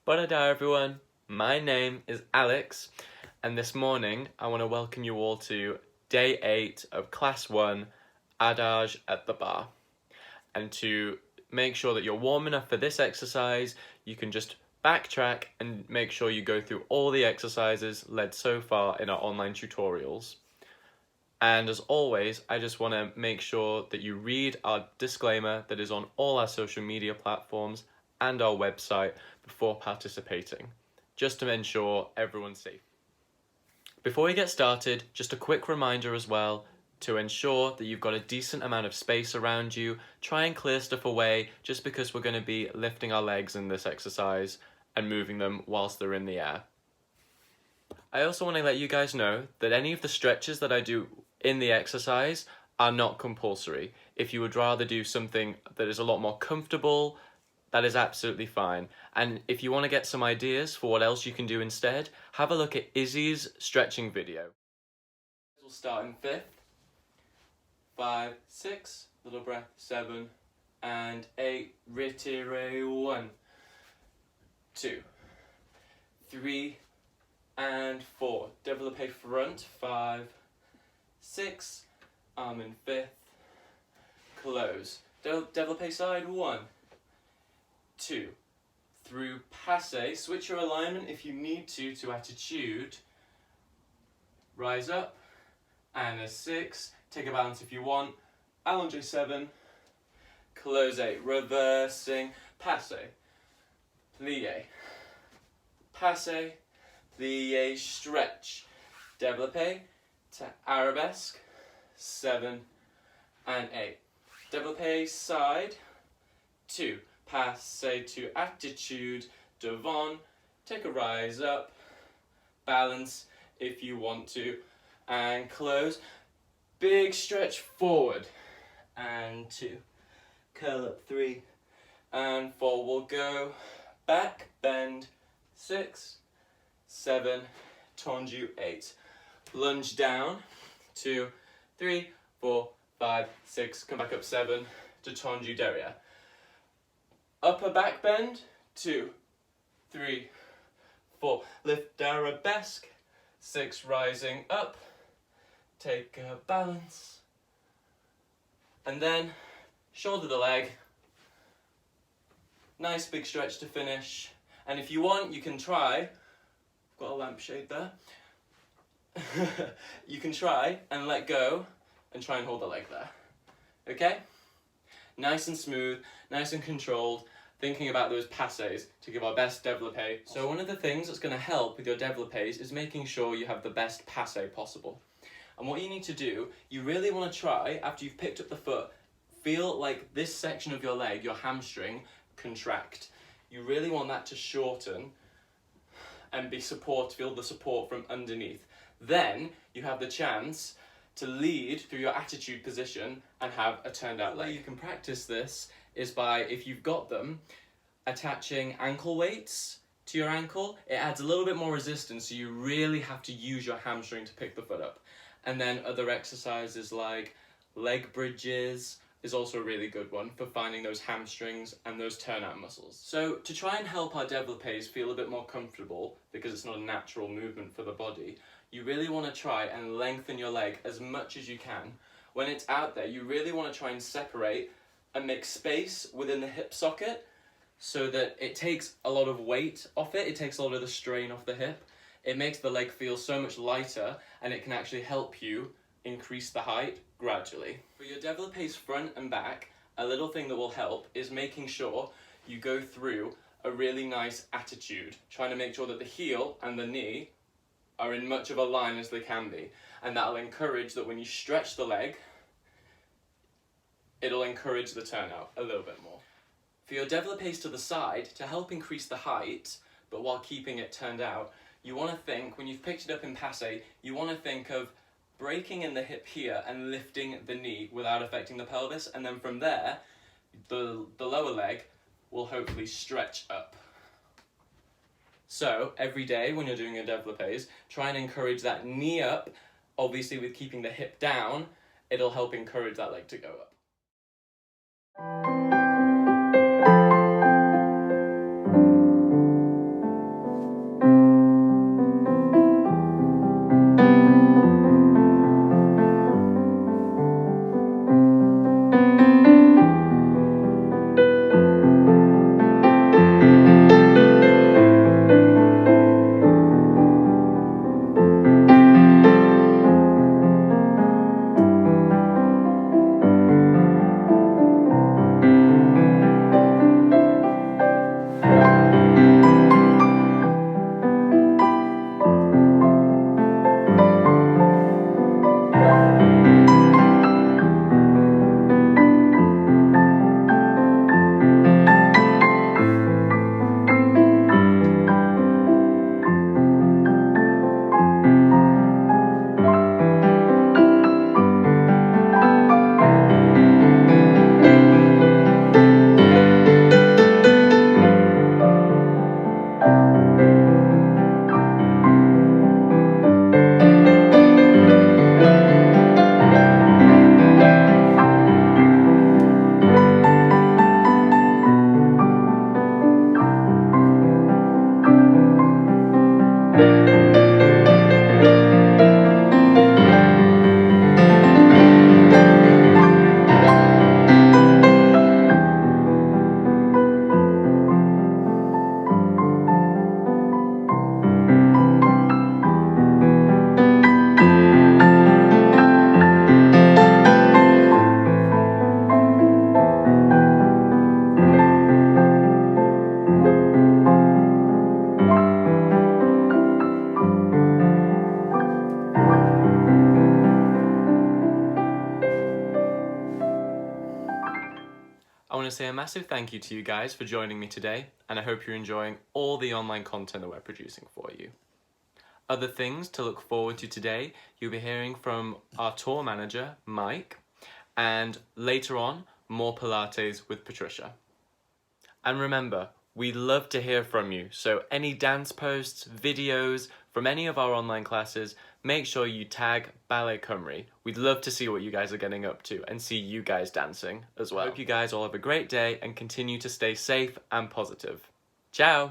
Bonjour everyone, my name is Alex, and this morning I want to welcome you all to day 8 of class 1, Adage at the bar. And to make sure that you're warm enough for this exercise, you can just backtrack and make sure you go through all the exercises led so far in our online tutorials. And as always, I just want to make sure that you read our disclaimer that is on all our social media platforms and our website before participating, just to ensure everyone's safe. Before we get started, just a quick reminder as well to ensure that you've got a decent amount of space around you. Try and clear stuff away just because we're going to be lifting our legs in this exercise and moving them whilst they're in the air. I also want to let you guys know that any of the stretches that I do in the exercise are not compulsory. If you would rather do something that is a lot more comfortable, that is absolutely fine. And if you want to get some ideas for what else you can do instead, have a look at Izzy's stretching video. We'll start in 5th, 5, 6, little breath, 7, and 8, retire, 1, 2, 3, and 4. Développé front, 5, 6, arm in 5th, close. Développé side, 1, 2, through passe, switch your alignment if you need to attitude, rise up, and a 6, take a balance if you want, allonge 7, close 8, reversing, passe, plie, passe, plie, stretch, développé to arabesque, 7 and 8, développé side, 2, passe to attitude, devant, take a rise up, balance if you want to, and close, big stretch forward, and 2, curl up 3, and 4, we'll go back, bend, 6, 7, tendu 8, lunge down, 2, 3, 4, 5, 6, come back up 7, to tendu derrière. Upper back bend, 2, 3, 4, lift arabesque, 6, rising up, take a balance, and then shoulder the leg, nice big stretch to finish, and if you want you can try, I've got a lampshade there, you can try and let go and try and hold the leg there, okay? Nice and smooth, nice and controlled, thinking about those passes to give our best développé. So one of the things that's going to help with your développés is making sure you have the best passe possible. And what you need to do, you really want to try, after you've picked up the foot, feel like this section of your leg, your hamstring, contract. You really want that to shorten and feel the support from underneath. Then you have the chance to lead through your attitude position and have a turned out leg. The way you can practice this is by, if you've got them, attaching ankle weights to your ankle. It adds a little bit more resistance, so you really have to use your hamstring to pick the foot up. And then other exercises like leg bridges is also a really good one for finding those hamstrings and those turnout muscles. So to try and help our développés feel a bit more comfortable, because it's not a natural movement for the body, you really want to try and lengthen your leg as much as you can. When it's out there, you really want to try and separate and make space within the hip socket so that it takes a lot of weight off it, it takes a lot of the strain off the hip. It makes the leg feel so much lighter, and it can actually help you increase the height gradually. For your développés front and back, a little thing that will help is making sure you go through a really nice attitude, trying to make sure that the heel and the knee are in much of a line as they can be, and that'll encourage that when you stretch the leg, it'll encourage the turnout a little bit more. For your développés to the side, to help increase the height, but while keeping it turned out, you want to think, when you've picked it up in passe, you want to think of breaking in the hip here and lifting the knee without affecting the pelvis, and then from there, the lower leg will hopefully stretch up. So every day when you're doing your développés, try and encourage that knee up. Obviously with keeping the hip down, it'll help encourage that leg to go up. to say a massive thank you to you guys for joining me today, and I hope you're enjoying all the online content that we're producing for you. Other things to look forward to today, you'll be hearing from our tour manager, Mike, and later on, more Pilates with Patricia. And remember, we love to hear from you, so any dance posts, videos from any of our online classes, make sure you tag Ballet Cymru. We'd love to see what you guys are getting up to and see you guys dancing as well. I hope you guys all have a great day and continue to stay safe and positive. Ciao!